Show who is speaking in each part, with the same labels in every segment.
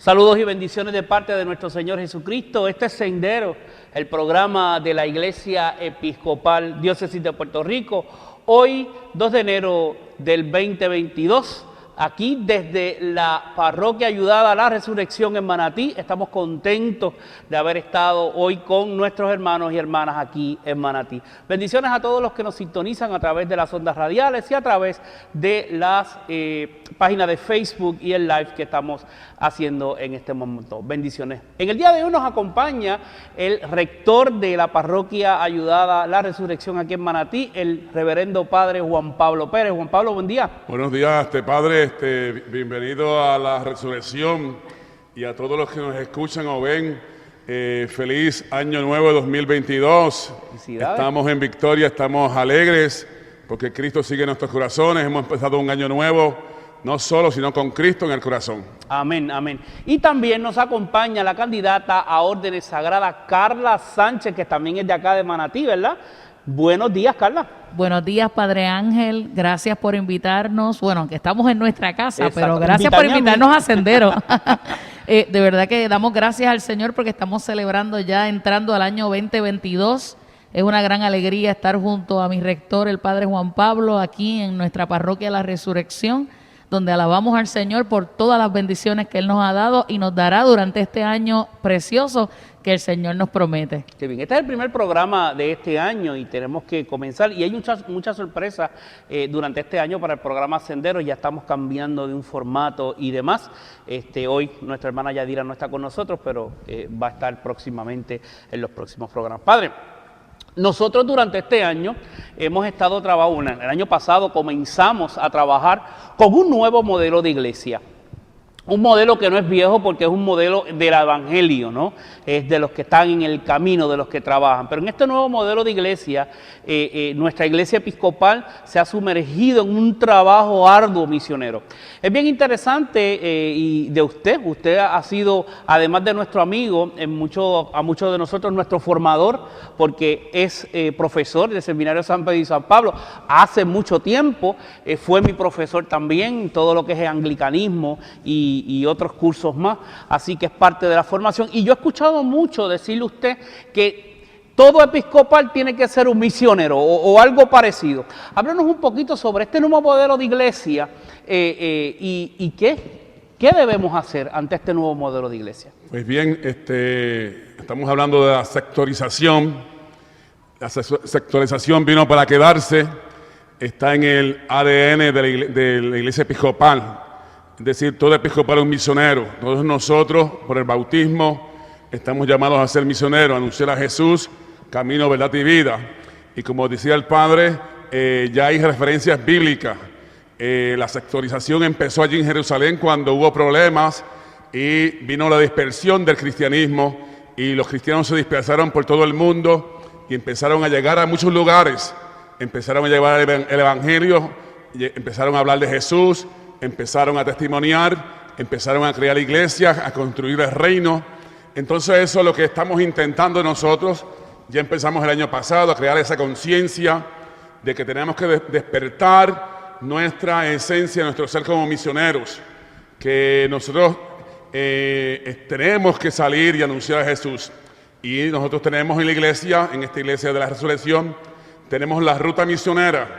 Speaker 1: Saludos y bendiciones de parte de nuestro Señor Jesucristo. Este es Sendero, el programa de la Iglesia Episcopal Diócesis de Puerto Rico. Hoy, 2 de enero del 2022, aquí desde la Parroquia Ayudada a la Resurrección en Manatí, estamos contentos de haber estado hoy con nuestros hermanos y hermanas aquí en Manatí. Bendiciones a todos los que nos sintonizan a través de las ondas radiales y a través de las páginas de Facebook y el live que estamos haciendo en este momento. Bendiciones. En el día de hoy nos acompaña el rector de la Parroquia Ayudada a la Resurrección aquí en Manatí, el reverendo padre Juan Pablo Pérez. Juan Pablo, buen día.
Speaker 2: Buenos días, padre. Bienvenido a la Resurrección y a todos los que nos escuchan o ven. Feliz Año Nuevo 2022. Estamos en victoria, estamos alegres porque Cristo sigue en nuestros corazones. Hemos empezado un año nuevo, no solo, sino con Cristo en el corazón.
Speaker 1: Amén, amén. Y también nos acompaña la candidata a órdenes sagradas, Carla Sánchez, que también es de acá de Manatí, ¿verdad? Buenos días, Carla.
Speaker 3: Buenos días, Padre Ángel. Gracias por invitarnos. Bueno, aunque estamos en nuestra casa, pero gracias por invitarnos a Sendero. De verdad que damos gracias al Señor porque estamos celebrando ya, entrando al año 2022. Es una gran alegría estar junto a mi rector, el Padre Juan Pablo, aquí en nuestra Parroquia La Resurrección, donde alabamos al Señor por todas las bendiciones que Él nos ha dado y nos dará durante este año precioso que el Señor nos promete.
Speaker 1: Qué bien, este es el primer programa de este año y tenemos que comenzar, y hay muchas sorpresas durante este año para el programa Sendero. Ya estamos cambiando de un formato y demás. Hoy nuestra hermana Yadira no está con nosotros, pero va a estar próximamente en los próximos programas. Padre, nosotros durante este año hemos estado trabajando, el año pasado comenzamos a trabajar con un nuevo modelo de iglesia. Un modelo que no es viejo porque es un modelo del Evangelio, ¿no? Es de los que están en el camino, de los que trabajan. Pero en este nuevo modelo de iglesia, nuestra iglesia episcopal se ha sumergido en un trabajo arduo misionero. Es bien interesante y de usted ha sido, además de nuestro amigo, a muchos de nosotros nuestro formador, porque es profesor del Seminario San Pedro y San Pablo. Hace mucho tiempo fue mi profesor también, todo lo que es el anglicanismo y otros cursos más, así que es parte de la formación. Y yo he escuchado mucho decirle a usted que todo episcopal tiene que ser un misionero o algo parecido. Háblanos un poquito sobre este nuevo modelo de iglesia y qué debemos hacer ante este nuevo modelo de iglesia.
Speaker 2: Pues bien, estamos hablando de la sectorización. La sectorización vino para quedarse, está en el ADN de la iglesia episcopal. Es decir, todo episcopal es un misionero. Todos nosotros, por el bautismo, estamos llamados a ser misioneros, a anunciar a Jesús, camino, verdad y vida. Y como decía el Padre, ya hay referencias bíblicas. La sectorización empezó allí en Jerusalén cuando hubo problemas y vino la dispersión del cristianismo y los cristianos se dispersaron por todo el mundo y empezaron a llegar a muchos lugares. Empezaron a llevar el Evangelio, empezaron a hablar de Jesús, empezaron a testimoniar, empezaron a crear iglesias, a construir el reino. Entonces eso es lo que estamos intentando nosotros. Ya empezamos el año pasado a crear esa conciencia de que tenemos que despertar nuestra esencia, nuestro ser como misioneros, que nosotros tenemos que salir y anunciar a Jesús. Y nosotros tenemos en la iglesia, en esta iglesia de la Resurrección, tenemos la ruta misionera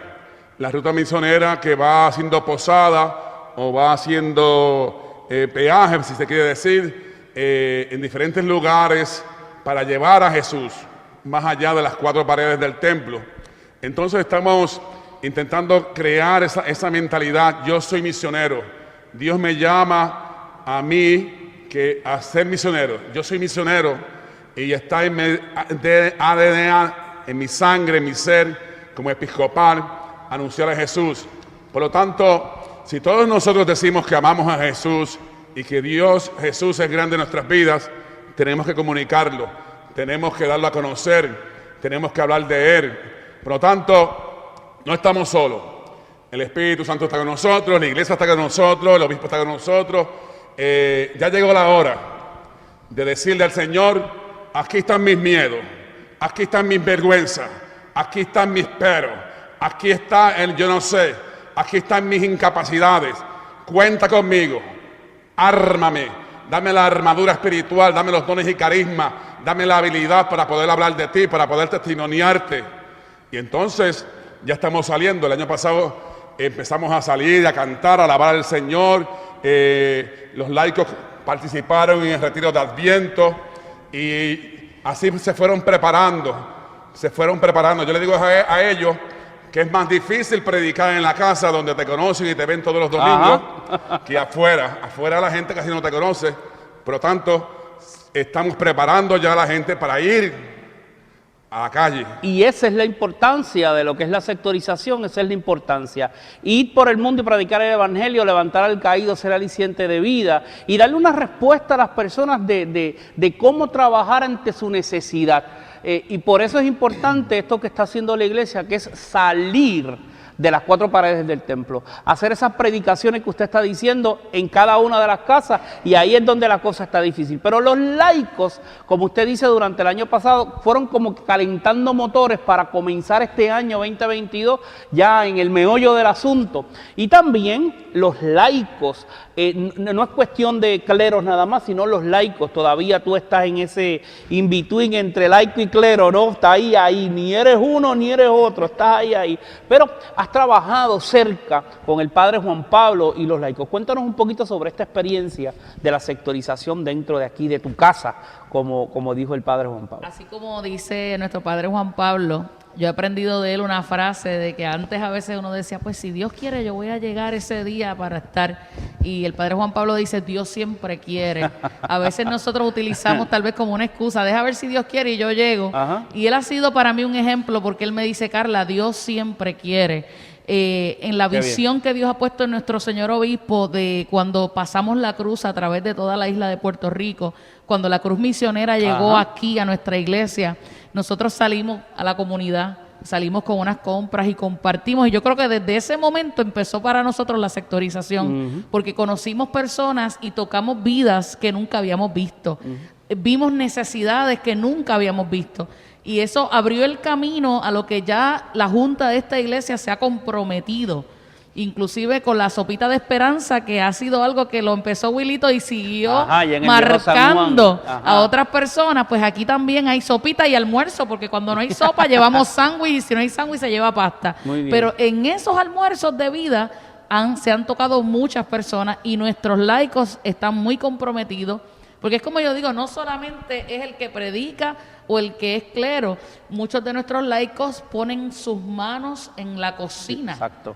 Speaker 2: que va haciendo posada o va haciendo peaje, si se quiere decir, en diferentes lugares para llevar a Jesús más allá de las 4 paredes del templo. Entonces estamos intentando crear esa mentalidad. Yo soy misionero. Dios me llama a mí a ser misionero. Yo soy misionero y está en mi ADN, en mi sangre, en mi ser, como episcopal, anunciar a Jesús. Por lo tanto, si todos nosotros decimos que amamos a Jesús y que Jesús es grande en nuestras vidas, tenemos que comunicarlo, tenemos que darlo a conocer, tenemos que hablar de Él. Por lo tanto, no estamos solos. El Espíritu Santo está con nosotros, la iglesia está con nosotros, el obispo está con nosotros. Ya llegó la hora de decirle al Señor, aquí están mis miedos, aquí están mis vergüenzas, aquí están mis peros, aquí está el yo no sé. Aquí están mis incapacidades, cuenta conmigo, ármame, dame la armadura espiritual, dame los dones y carisma, dame la habilidad para poder hablar de ti, para poder testimoniarte. Y entonces ya estamos saliendo. El año pasado empezamos a salir, a cantar, a alabar al Señor. Los laicos participaron en el retiro de Adviento y así se fueron preparando. Yo le digo a ellos que es más difícil predicar en la casa donde te conocen y te ven todos los domingos que afuera. Afuera la gente casi no te conoce. Por lo tanto, estamos preparando ya a la gente para ir a la calle.
Speaker 1: Y esa es la importancia de lo que es la sectorización, esa es la importancia. Ir por el mundo y predicar el evangelio, levantar al caído, ser aliciente de vida y darle una respuesta a las personas de cómo trabajar ante su necesidad. Y por eso es importante esto que está haciendo la iglesia, que es salir de las cuatro paredes del templo, hacer esas predicaciones que usted está diciendo en cada una de las casas, y ahí es donde la cosa está difícil. Pero los laicos, como usted dice, durante el año pasado fueron como calentando motores para comenzar este año 2022 ya en el meollo del asunto. Y también los laicos, no es cuestión de cleros nada más, sino los laicos. Todavía tú estás en ese in-between entre laico y clero, ¿no? Está ahí, ni eres uno ni eres otro, estás ahí. Pero has trabajado cerca con el padre Juan Pablo y los laicos. Cuéntanos un poquito sobre esta experiencia de la sectorización dentro de aquí, de tu casa, como dijo el padre Juan Pablo.
Speaker 3: Así como dice nuestro padre Juan Pablo, yo he aprendido de él una frase de que antes a veces uno decía, pues si Dios quiere yo voy a llegar ese día para estar. Y el padre Juan Pablo dice, Dios siempre quiere. A veces nosotros utilizamos tal vez como una excusa, deja ver si Dios quiere y yo llego. Ajá. Y él ha sido para mí un ejemplo porque él me dice, Carla, Dios siempre quiere. En la visión que Dios ha puesto en nuestro señor obispo de cuando pasamos la cruz a través de toda la isla de Puerto Rico, cuando la cruz misionera llegó aquí a nuestra iglesia, nosotros salimos a la comunidad, salimos con unas compras y compartimos, y yo creo que desde ese momento empezó para nosotros la sectorización, porque conocimos personas y tocamos vidas que nunca habíamos visto, vimos necesidades que nunca habíamos visto. Y eso abrió el camino a lo que ya la junta de esta iglesia se ha comprometido, inclusive con la sopita de esperanza, que ha sido algo que lo empezó Wilito y siguió marcando a otras personas. Pues aquí también hay sopita y almuerzo, porque cuando no hay sopa llevamos sándwich, y si no hay sándwich se lleva pasta. Pero en esos almuerzos de vida se han tocado muchas personas y nuestros laicos están muy comprometidos. Porque es como yo digo, no solamente es el que predica o el que es clero, muchos de nuestros laicos ponen sus manos en la cocina.
Speaker 1: Exacto.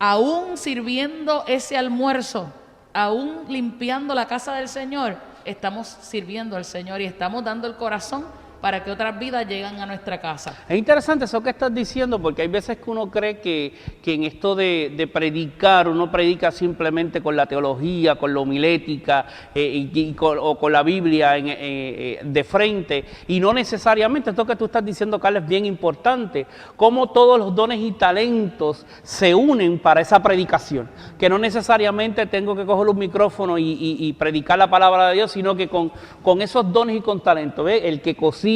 Speaker 3: Aún sirviendo ese almuerzo, aún limpiando la casa del Señor, estamos sirviendo al Señor y estamos dando el corazón para que otras vidas lleguen a nuestra casa.
Speaker 1: Es interesante eso que estás diciendo, porque hay veces que uno cree que en esto de predicar, uno predica simplemente con la teología, con la homilética o con la Biblia de frente, y no necesariamente. Esto que tú estás diciendo, Carla, es bien importante, cómo todos los dones y talentos se unen para esa predicación, que no necesariamente tengo que coger un micrófono y predicar la palabra de Dios, sino que con esos dones y con talentos, ¿ves? El que cocina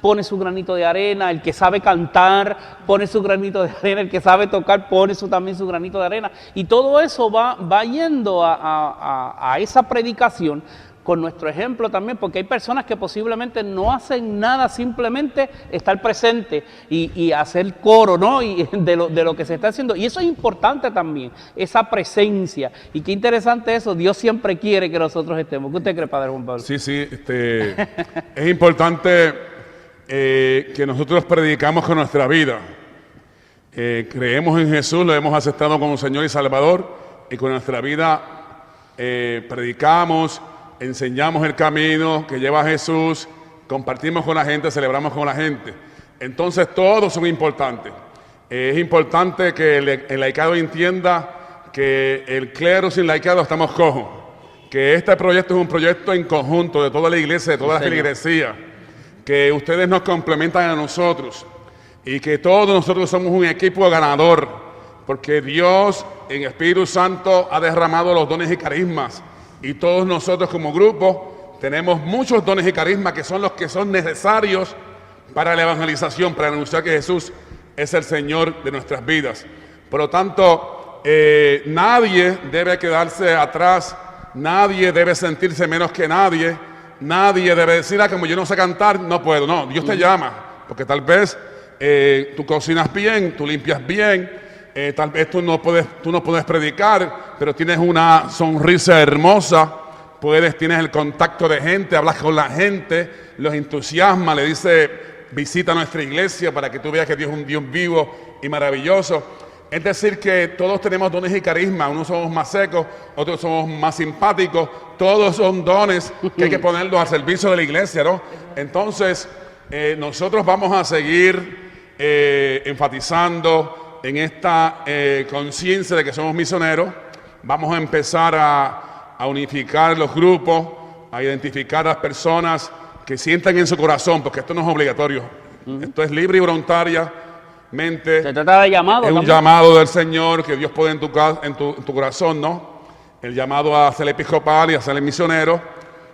Speaker 1: pone su granito de arena, el que sabe cantar pone su granito de arena, el que sabe tocar pone también su granito de arena, y todo eso va yendo a esa predicación con nuestro ejemplo también, porque hay personas que posiblemente no hacen nada, simplemente estar presente y hacer coro, ¿no? Y de lo que se está haciendo, y eso es importante también, esa presencia. Y qué interesante eso, Dios siempre quiere que nosotros estemos. ¿Qué usted cree, padre Juan Pablo?
Speaker 2: Sí, es importante que nosotros predicamos con nuestra vida. Creemos en Jesús, lo hemos aceptado como Señor y Salvador, y con nuestra vida predicamos, enseñamos el camino que lleva a Jesús, compartimos con la gente, celebramos con la gente. Entonces todos son importantes. Es importante que el laicado entienda que el clero sin laicado estamos cojos, que este proyecto es un proyecto en conjunto de toda la iglesia, de toda la feligresía, que ustedes nos complementan a nosotros y que todos nosotros somos un equipo ganador, porque Dios en Espíritu Santo ha derramado los dones y carismas. Y todos nosotros como grupo tenemos muchos dones y carismas que son los que son necesarios para la evangelización, para anunciar que Jesús es el Señor de nuestras vidas. Por lo tanto, nadie debe quedarse atrás Nadie debe sentirse menos que nadie. Nadie debe decir, como yo no sé cantar, no puedo. No, Dios te llama, porque tal vez tú cocinas bien, tú limpias bien, tal vez tú no puedes predicar, pero tienes una sonrisa hermosa, tienes el contacto de gente, hablas con la gente, los entusiasma, le dice, visita nuestra iglesia para que tú veas que Dios es un Dios vivo y maravilloso. Es decir, que todos tenemos dones y carisma, unos somos más secos, otros somos más simpáticos, todos son dones que hay que ponerlos al servicio de la iglesia, ¿no? Entonces, nosotros vamos a seguir enfatizando en esta conciencia de que somos misioneros. Vamos a empezar a unificar los grupos, a identificar a las personas que sientan en su corazón, porque esto no es obligatorio, esto es libre y voluntariamente.
Speaker 1: Se trata de llamado.
Speaker 2: Es un llamado del Señor que Dios pone en tu corazón, ¿no? El llamado a ser episcopal y a ser misionero.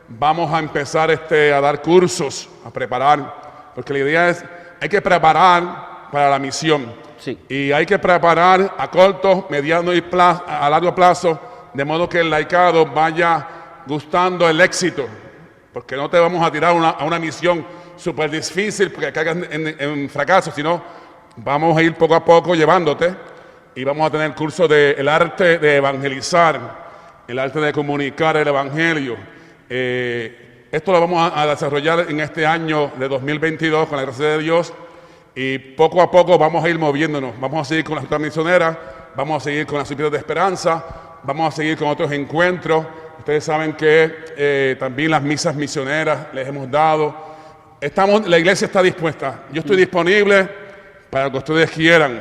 Speaker 2: Vamos a empezar a dar cursos, a preparar, porque la idea es, hay que preparar para la misión.
Speaker 1: Sí.
Speaker 2: Y hay que preparar a corto, mediano y a largo plazo, de modo que el laicado vaya gustando el éxito, porque no te vamos a tirar a una misión súper difícil porque caigas en fracaso, sino vamos a ir poco a poco llevándote y vamos a tener curso del arte de evangelizar, el arte de comunicar el evangelio. Esto lo vamos a desarrollar en este año de 2022 con la gracia de Dios y poco a poco vamos a ir moviéndonos. Vamos a seguir con las rutas misioneras, vamos a seguir con las suspiros de esperanza, vamos a seguir con otros encuentros. Ustedes saben que también las misas misioneras les hemos dado. La iglesia está dispuesta. Yo estoy disponible para lo que ustedes quieran.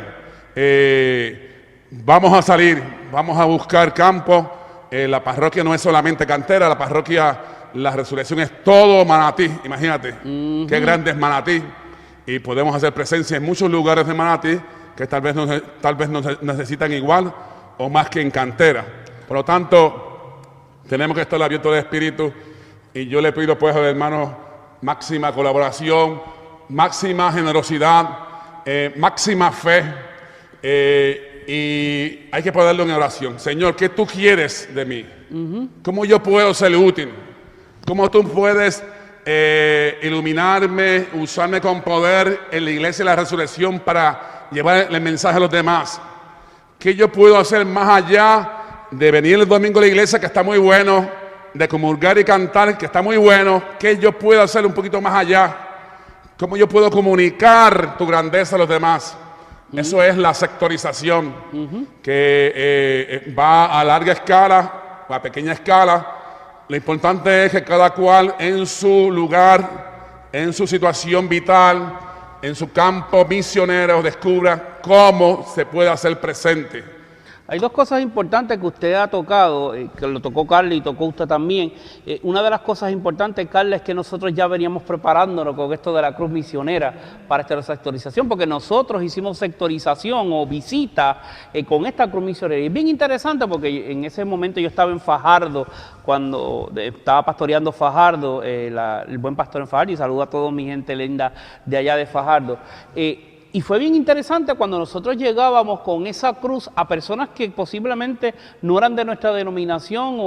Speaker 2: Vamos a salir, vamos a buscar campo. La parroquia no es solamente cantera, la parroquia, la resurrección es todo Manatí. Imagínate, qué grande es Manatí. Y podemos hacer presencia en muchos lugares de Manatí que tal vez nos necesitan igual o más que en cantera. Por lo tanto, tenemos que estar abiertos de espíritu y yo le pido pues a los hermanos máxima colaboración, máxima generosidad, máxima fe y hay que ponerlo en oración. Señor, ¿qué tú quieres de mí? ¿Cómo yo puedo ser útil? ¿Cómo tú puedes iluminarme, usarme con poder en la iglesia de la resurrección para llevar el mensaje a los demás? ¿Qué yo puedo hacer más allá de venir el domingo a la iglesia, que está muy bueno, de comulgar y cantar, que está muy bueno? ¿Qué yo puedo hacer un poquito más allá? ¿Cómo yo puedo comunicar tu grandeza a los demás? Eso es la sectorización, que va a larga escala o a pequeña escala. Lo importante es que cada cual en su lugar, en su situación vital, en su campo misionero, descubra cómo se puede hacer presente.
Speaker 1: Hay dos cosas importantes que usted ha tocado, que lo tocó Carla y tocó usted también. Una de las cosas importantes, Carla, es que nosotros ya veníamos preparándonos con esto de la cruz misionera para esta sectorización, porque nosotros hicimos sectorización o visita con esta cruz misionera. Y es bien interesante porque en ese momento yo estaba en Fajardo, cuando estaba pastoreando Fajardo, el buen pastor en Fajardo, y saludo a toda mi gente linda de allá de Fajardo. Y fue bien interesante cuando nosotros llegábamos con esa cruz a personas que posiblemente no eran de nuestra denominación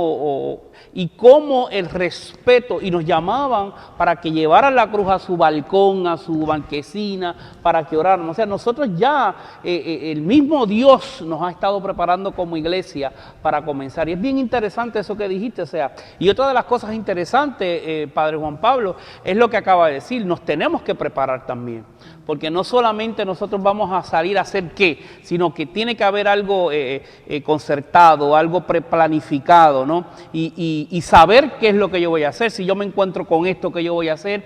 Speaker 1: y cómo el respeto, y nos llamaban para que llevaran la cruz a su balcón, a su banquecina, para que oráramos. O sea, nosotros ya, el mismo Dios nos ha estado preparando como iglesia para comenzar. Y es bien interesante eso que dijiste. O sea, y otra de las cosas interesantes, Padre Juan Pablo, es lo que acaba de decir, nos tenemos que preparar también. Porque no solamente nosotros vamos a salir a hacer qué, sino que tiene que haber algo concertado, algo preplanificado, ¿no? Y saber qué es lo que yo voy a hacer, si yo me encuentro con esto, qué yo voy a hacer,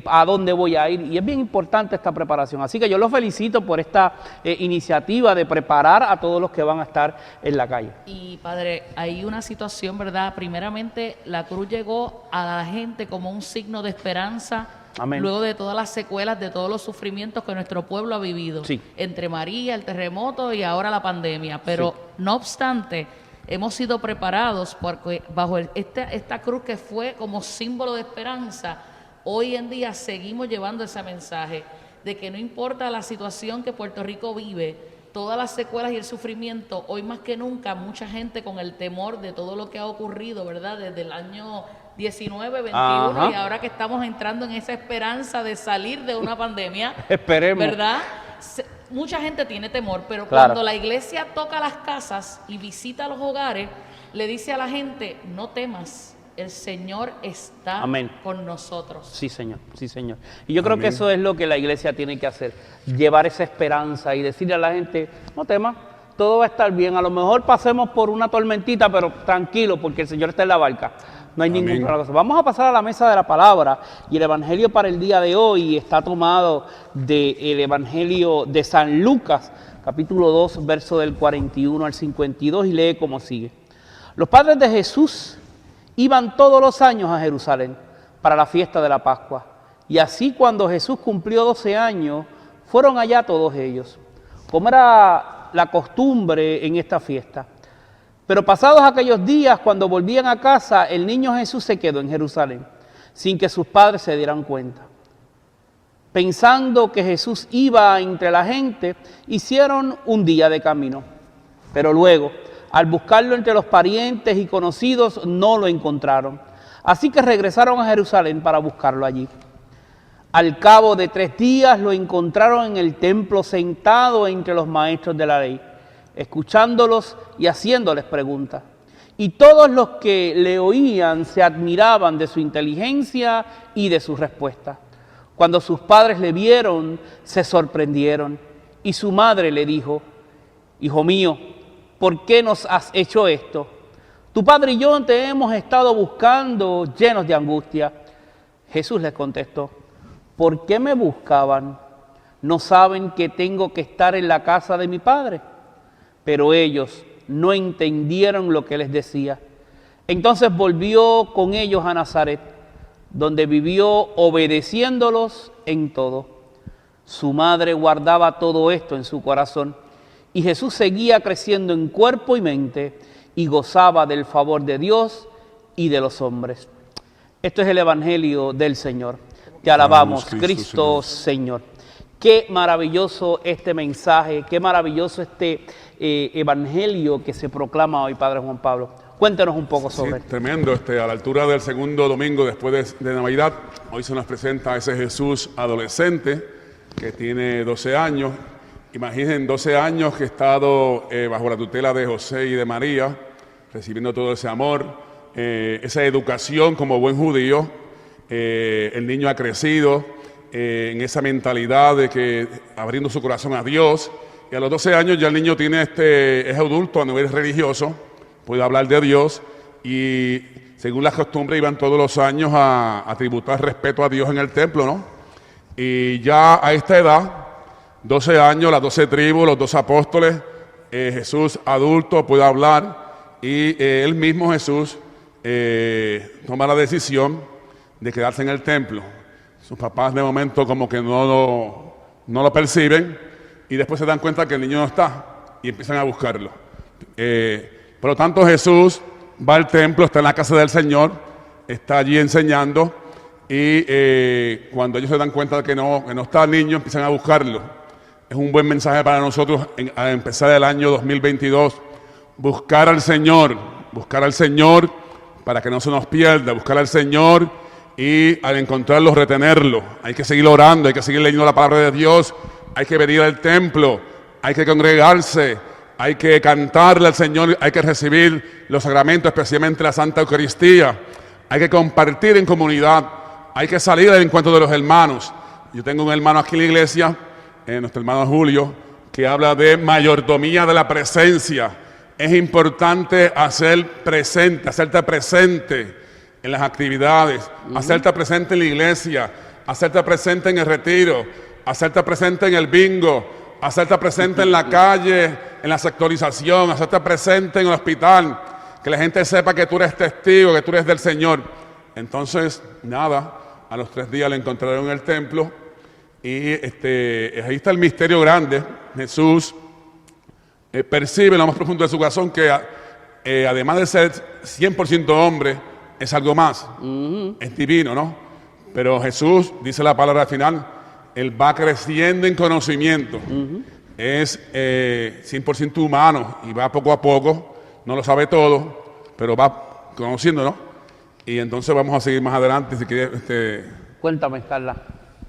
Speaker 1: a dónde voy a ir. Y es bien importante esta preparación. Así que yo los felicito por esta iniciativa de preparar a todos los que van a estar en la calle.
Speaker 3: Y Padre, hay una situación, ¿verdad? Primeramente, la cruz llegó a la gente como un signo de esperanza.
Speaker 1: Amén.
Speaker 3: Luego de todas las secuelas, de todos los sufrimientos que nuestro pueblo ha vivido,
Speaker 1: sí,
Speaker 3: entre María, el terremoto y ahora la pandemia. Pero sí, no obstante, hemos sido preparados porque bajo esta cruz que fue como símbolo de esperanza, hoy en día seguimos llevando ese mensaje de que no importa la situación que Puerto Rico vive, todas las secuelas y el sufrimiento, hoy más que nunca, mucha gente con el temor de todo lo que ha ocurrido, ¿verdad? Desde el año 19, 21,
Speaker 1: Ajá.
Speaker 3: y ahora que estamos entrando en esa esperanza de salir de una pandemia,
Speaker 1: Esperemos.
Speaker 3: ¿verdad? Mucha gente tiene temor, pero
Speaker 1: Claro.
Speaker 3: cuando la iglesia toca las casas y visita los hogares, le dice a la gente, no temas, el Señor está
Speaker 1: Amén.
Speaker 3: con nosotros.
Speaker 1: Sí, Señor, sí, Señor. Y yo creo
Speaker 2: Amén.
Speaker 1: que eso es lo que la iglesia tiene que hacer, llevar esa esperanza y decirle a la gente, no temas, todo va a estar bien, a lo mejor pasemos por una tormentita, pero tranquilo, porque el Señor está en la barca, no hay
Speaker 2: Amén.
Speaker 1: ninguna cosa. Vamos a pasar a la mesa de la palabra, y el evangelio para el día de hoy está tomado del evangelio de San Lucas, capítulo 2, verso del 41 al 52, y lee como sigue. Los padres de Jesús iban todos los años a Jerusalén para la fiesta de la Pascua. Y así cuando Jesús cumplió 12 años, fueron allá todos ellos, como era la costumbre en esta fiesta. Pero pasados aquellos días, cuando volvían a casa, el niño Jesús se quedó en Jerusalén, sin que sus padres se dieran cuenta. Pensando que Jesús iba entre la gente, hicieron un día de camino. Pero luego, al buscarlo entre los parientes y conocidos, no lo encontraron. Así que regresaron a Jerusalén para buscarlo allí. Al cabo de 3 días lo encontraron en el templo sentado entre los maestros de la ley, escuchándolos y haciéndoles preguntas. Y todos los que le oían se admiraban de su inteligencia y de sus respuestas. Cuando sus padres le vieron, se sorprendieron. Y su madre le dijo, hijo mío, ¿por qué nos has hecho esto? Tu padre y yo te hemos estado buscando llenos de angustia. Jesús les contestó, ¿por qué me buscaban? ¿No saben que tengo que estar en la casa de mi padre? Pero ellos no entendieron lo que les decía. Entonces volvió con ellos a Nazaret, donde vivió obedeciéndolos en todo. Su madre guardaba todo esto en su corazón. Y Jesús seguía creciendo en cuerpo y mente y gozaba del favor de Dios y de los hombres. Esto es el Evangelio del Señor. Te alabamos, Cristo Señor. Qué maravilloso este mensaje, qué maravilloso este Evangelio que se proclama hoy, Padre Juan Pablo. Cuéntanos un poco sobre
Speaker 2: Sí, tremendo. A la altura del segundo domingo después de Navidad, hoy se nos presenta ese Jesús adolescente que tiene 12 años. Imaginen 12 años que ha estado bajo la tutela de José y de María, recibiendo todo ese amor, esa educación como buen judío. El niño ha crecido en esa mentalidad de que abriendo su corazón a Dios. Y a los 12 años ya el niño es adulto a nivel religioso, puede hablar de Dios y según las costumbres iban todos los años a tributar respeto a Dios en el templo, ¿no? Y ya a esta edad, 12 años, las 12 tribus, los 12 apóstoles, Jesús adulto puede hablar y él mismo Jesús toma la decisión de quedarse en el templo. Sus papás de momento como que no lo perciben y después se dan cuenta que el niño no está y empiezan a buscarlo. Por lo tanto Jesús va al templo, está en la casa del Señor, está allí enseñando y cuando ellos se dan cuenta de que no está el niño, empiezan a buscarlo. Es un buen mensaje para nosotros a empezar el año 2022. Buscar al Señor para que no se nos pierda, buscar al Señor y al encontrarlo, retenerlo. Hay que seguir orando, hay que seguir leyendo la palabra de Dios, hay que venir al templo, hay que congregarse, hay que cantarle al Señor, hay que recibir los sacramentos, especialmente la Santa Eucaristía, hay que compartir en comunidad, hay que salir al encuentro de los hermanos. Yo tengo un hermano aquí en la iglesia, nuestro hermano Julio, que habla de mayordomía de la presencia. Es importante hacerte presente en las actividades, hacerte presente en la iglesia, hacerte presente en el retiro, hacerte presente en el bingo, hacerte presente en la calle, en la sectorización, hacerte presente en el hospital, que la gente sepa que tú eres testigo, que tú eres del Señor. Entonces, nada, a los 3 días le encontraron en el templo y ahí está el misterio grande. Jesús percibe en lo más profundo de su corazón que además de ser 100% hombre, es algo más, es divino, ¿no? Pero Jesús, dice la palabra al final, Él va creciendo en conocimiento. es 100% humano y va poco a poco, no lo sabe todo, pero va conociendo, ¿no? Y entonces vamos a seguir más adelante, si quiere,
Speaker 1: Cuéntame, Carla.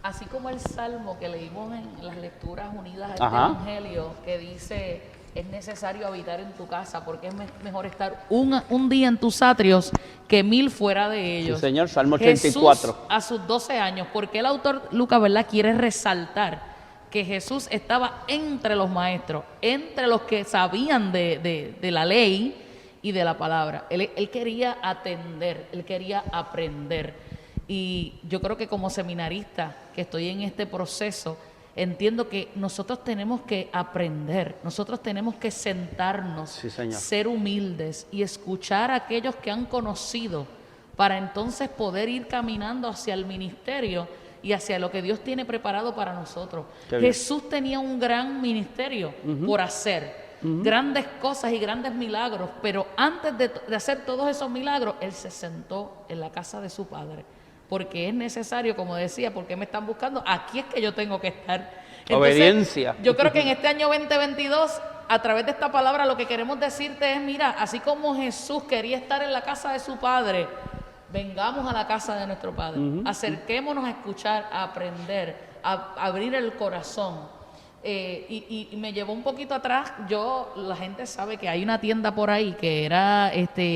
Speaker 3: Así como el salmo que leímos en las lecturas unidas al
Speaker 1: Ajá.
Speaker 3: Evangelio, que dice, es necesario habitar en tu casa, porque es mejor estar un día en tus atrios que 1000 fuera de ellos.
Speaker 1: Sí, señor, Salmo 84.
Speaker 3: Jesús, a sus 12 años, porque el autor Lucas, ¿verdad?, quiere resaltar que Jesús estaba entre los maestros, entre los que sabían de la ley y de la palabra. Él quería atender, él quería aprender. Y yo creo que como seminarista que estoy en este proceso, entiendo que nosotros tenemos que aprender, nosotros tenemos que sentarnos,
Speaker 1: Sí, señor.
Speaker 3: ser humildes y escuchar a aquellos que han conocido para entonces poder ir caminando hacia el ministerio y hacia lo que Dios tiene preparado para nosotros.
Speaker 1: Qué bien.
Speaker 3: Jesús tenía un gran ministerio por hacer. Grandes cosas y grandes milagros, pero antes de hacer todos esos milagros, Él se sentó en la casa de su Padre. Porque es necesario, como decía, porque me están buscando, aquí es que yo tengo que estar. Entonces,
Speaker 1: Obediencia.
Speaker 3: yo creo que en este año 2022, a través de esta palabra, lo que queremos decirte es, mira, así como Jesús quería estar en la casa de su Padre, vengamos a la casa de nuestro Padre, acerquémonos a escuchar, a aprender, a abrir el corazón. Y me llevó un poquito atrás. La gente sabe que hay una tienda por ahí que era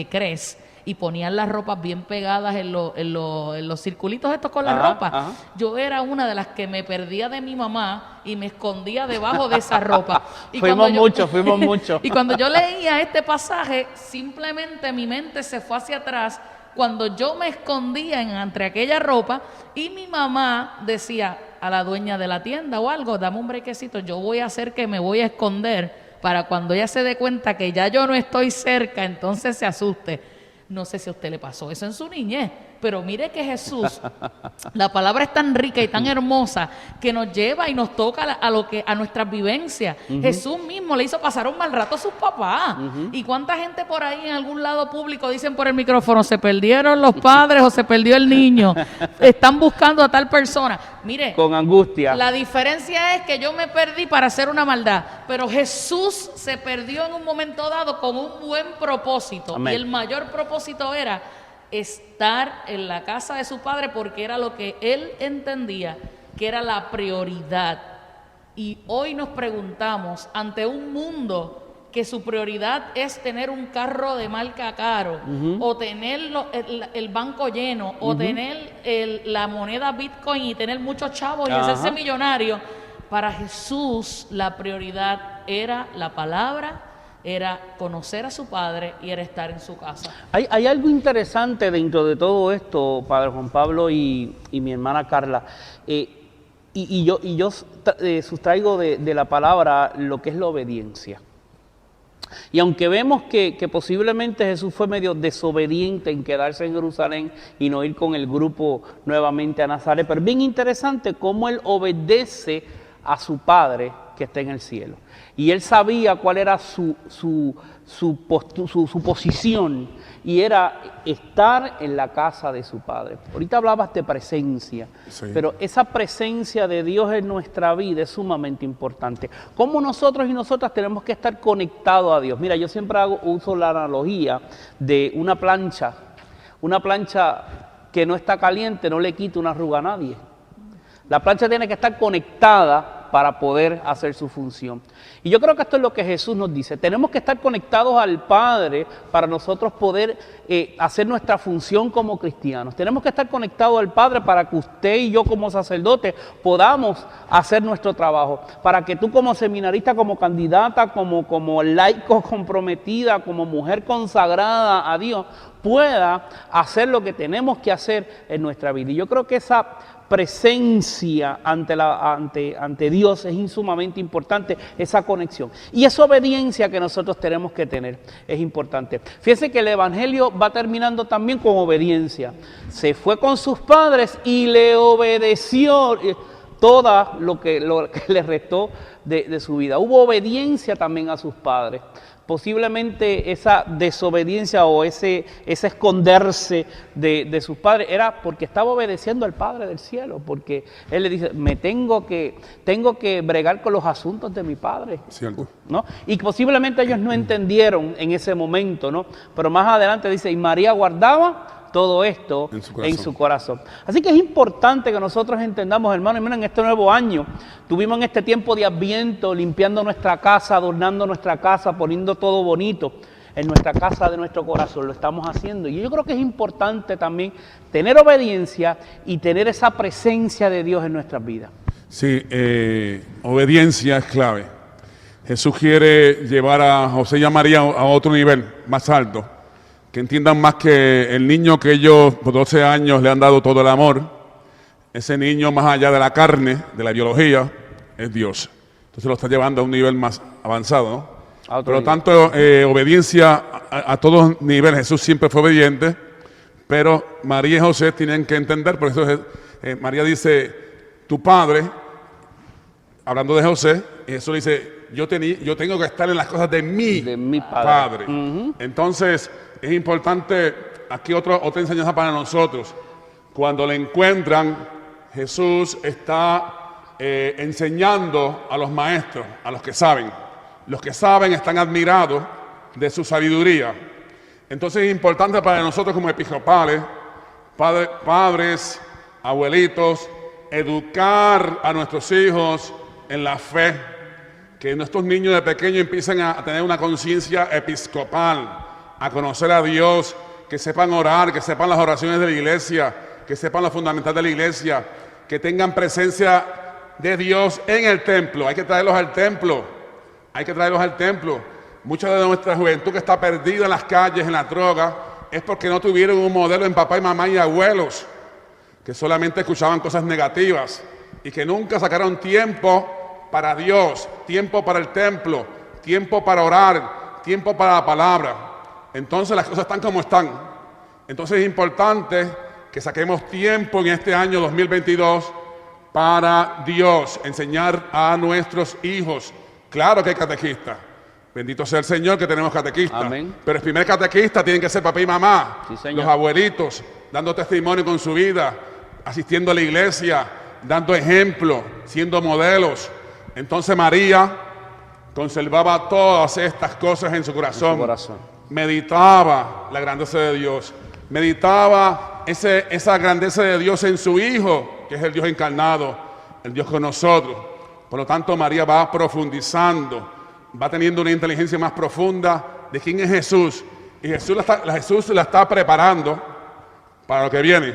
Speaker 3: Cres, y ponían las ropas bien pegadas en los circulitos estos con la ropa.
Speaker 1: Ajá.
Speaker 3: Yo era una de las que me perdía de mi mamá y me escondía debajo de esa ropa. Y
Speaker 1: Fuimos
Speaker 3: cuando
Speaker 1: muchos.
Speaker 3: Y cuando yo leía este pasaje, simplemente mi mente se fue hacia atrás cuando yo me escondía entre aquella ropa y mi mamá decía a la dueña de la tienda o algo, dame un brequecito, yo voy a hacer que me voy a esconder para cuando ella se dé cuenta que ya yo no estoy cerca, entonces se asuste. No sé si a usted le pasó eso en su niñez, pero mire que Jesús, la palabra es tan rica y tan hermosa que nos lleva y nos toca a nuestras vivencias. Jesús mismo le hizo pasar un mal rato a sus papás. ¿Y cuánta gente por ahí en algún lado público dicen por el micrófono, se perdieron los padres o se perdió el niño? Están buscando a tal persona. Mire,
Speaker 1: Con angustia.
Speaker 3: la diferencia es que yo me perdí para hacer una maldad, pero Jesús se perdió en un momento dado con un buen propósito.
Speaker 1: Amén.
Speaker 3: Y el mayor propósito era estar en la casa de su Padre, porque era lo que él entendía que era la prioridad. Y hoy nos preguntamos, ante un mundo que su prioridad es tener un carro de marca caro, o tener el banco lleno, o tener la moneda Bitcoin y tener muchos chavos y hacerse millonario, para Jesús la prioridad era la palabra, era conocer a su Padre y era estar en su casa.
Speaker 1: Hay algo interesante dentro de todo esto, Padre Juan Pablo y mi hermana Carla. Yo sustraigo de la palabra lo que es la obediencia. Y aunque vemos que posiblemente Jesús fue medio desobediente en quedarse en Jerusalén y no ir con el grupo nuevamente a Nazaret, pero es bien interesante cómo Él obedece a su Padre que está en el cielo. Y Él sabía cuál era su posición, y era estar en la casa de su Padre. Ahorita hablabas de presencia,
Speaker 2: Sí.
Speaker 1: pero esa presencia de Dios en nuestra vida es sumamente importante. Cómo nosotros y nosotras tenemos que estar conectados a Dios. Mira, yo siempre uso la analogía de una plancha. Una plancha que no está caliente no le quita una arruga a nadie. La plancha tiene que estar conectada para poder hacer su función. Y yo creo que esto es lo que Jesús nos dice. Tenemos que estar conectados al Padre para nosotros poder hacer nuestra función como cristianos. Tenemos que estar conectados al Padre para que usted y yo como sacerdotes podamos hacer nuestro trabajo. Para que tú como seminarista, como candidata, como laico comprometida, como mujer consagrada a Dios, pueda hacer lo que tenemos que hacer en nuestra vida. Y yo creo que esa presencia ante Dios es sumamente importante, esa conexión. Y esa obediencia que nosotros tenemos que tener es importante. Fíjense que el Evangelio va terminando también con obediencia. Se fue con sus padres y le obedeció. todo lo que le restó de su vida. Hubo obediencia también a sus padres. Posiblemente esa desobediencia o ese esconderse de sus padres era porque estaba obedeciendo al Padre del cielo, porque Él le dice, tengo que bregar con los asuntos de mi Padre.
Speaker 2: Cierto.
Speaker 1: ¿No? Y posiblemente ellos no entendieron en ese momento, ¿no? Pero más adelante dice, y María guardaba todo esto en su corazón. Así que es importante que nosotros entendamos, hermanos, en este nuevo año, tuvimos en este tiempo de Adviento, limpiando nuestra casa, adornando nuestra casa, poniendo todo bonito en nuestra casa de nuestro corazón, lo estamos haciendo. Y yo creo que es importante también tener obediencia y tener esa presencia de Dios en nuestras vidas.
Speaker 2: Sí, obediencia es clave. Jesús quiere llevar a José y a María a otro nivel más alto. Que entiendan más que el niño que ellos por 12 años le han dado todo el amor, ese niño más allá de la carne, de la biología, es Dios. Entonces lo está llevando a un nivel más avanzado, ¿no? Por lo tanto, obediencia a todos niveles. Jesús siempre fue obediente, pero María y José tienen que entender, por eso María dice, tu padre, hablando de José, y Jesús dice, yo tengo que estar en las cosas de mi padre. Entonces, es importante, aquí otra enseñanza para nosotros. Cuando le encuentran, Jesús está enseñando a los maestros, a los que saben. Los que saben están admirados de su sabiduría. Entonces es importante para nosotros como episcopales, padres, abuelitos, educar a nuestros hijos en la fe. Que nuestros niños de pequeños empiecen a tener una conciencia episcopal, a conocer a Dios, que sepan orar, que sepan las oraciones de la iglesia, que sepan lo fundamental de la iglesia, que tengan presencia de Dios en el templo. Hay que traerlos al templo, hay que traerlos al templo. Mucha de nuestra juventud que está perdida en las calles, en la droga, es porque no tuvieron un modelo en papá y mamá y abuelos, que solamente escuchaban cosas negativas y que nunca sacaron tiempo para Dios, tiempo para el templo, tiempo para orar, tiempo para la palabra. Entonces las cosas están como están. Entonces es importante que saquemos tiempo en este año 2022 para Dios, enseñar a nuestros hijos. Claro que hay catequistas. Bendito sea el Señor que tenemos catequistas.
Speaker 1: Amén.
Speaker 2: Pero el primer catequista tienen que ser papá y mamá.
Speaker 1: Sí, señor.
Speaker 2: Los abuelitos, dando testimonio con su vida, asistiendo a la iglesia, dando ejemplo, siendo modelos. Entonces María conservaba todas estas cosas en su corazón. Meditaba la grandeza de Dios, meditaba esa grandeza de Dios en su Hijo, que es el Dios encarnado, el Dios con nosotros. Por lo tanto, María va profundizando, va teniendo una inteligencia más profunda de quién es Jesús. Y Jesús la está preparando para lo que viene.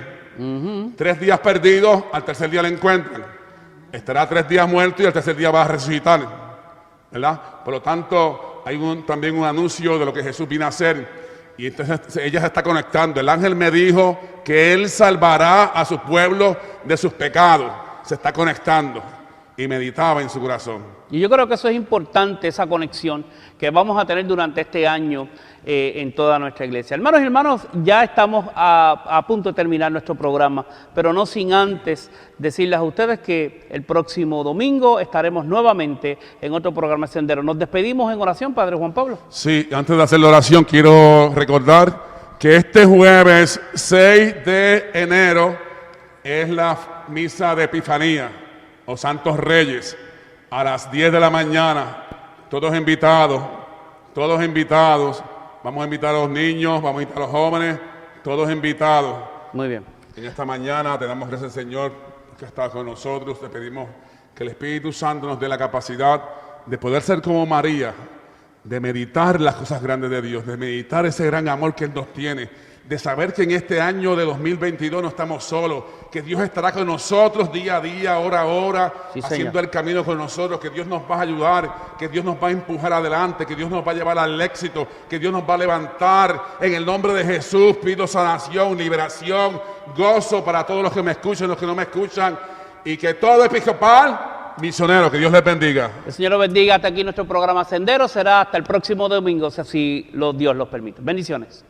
Speaker 2: 3 días perdidos, al tercer día la encuentran. Estará 3 días muerto y al tercer día va a resucitar, ¿verdad? Por lo tanto, hay también un anuncio de lo que Jesús vino a hacer. Y entonces ella se está conectando. El ángel me dijo que Él salvará a su pueblo de sus pecados. Se está conectando. Y meditaba en su corazón.
Speaker 1: Y yo creo que eso es importante, esa conexión que vamos a tener durante este año en toda nuestra iglesia. Hermanos y hermanos, ya estamos a punto de terminar nuestro programa, pero no sin antes decirles a ustedes que el próximo domingo estaremos nuevamente en otro programa Sendero. Nos despedimos en oración, Padre Juan Pablo.
Speaker 2: Sí, antes de hacer la oración quiero recordar que este jueves 6 de enero es la misa de Epifanía o Santos Reyes a las 10 de la mañana. Todos invitados. Vamos a invitar a los niños, vamos a invitar a los jóvenes, todos invitados.
Speaker 1: Muy bien.
Speaker 2: En esta mañana te damos gracias, Señor, que está con nosotros. Te pedimos que el Espíritu Santo nos dé la capacidad de poder ser como María, de meditar las cosas grandes de Dios, de meditar ese gran amor que Él nos tiene, de saber que en este año de 2022 no estamos solos, que Dios estará con nosotros día a día, hora a hora,
Speaker 1: sí,
Speaker 2: haciendo
Speaker 1: Señor.
Speaker 2: el camino con nosotros, que Dios nos va a ayudar, que Dios nos va a empujar adelante, que Dios nos va a llevar al éxito, que Dios nos va a levantar. En el nombre de Jesús pido sanación, liberación, gozo para todos los que me escuchan, los que no me escuchan, y que todo episcopal misionero, que Dios les bendiga.
Speaker 1: El Señor los bendiga. Hasta aquí nuestro programa Sendero. Será hasta el próximo domingo, si así Dios los permite. Bendiciones.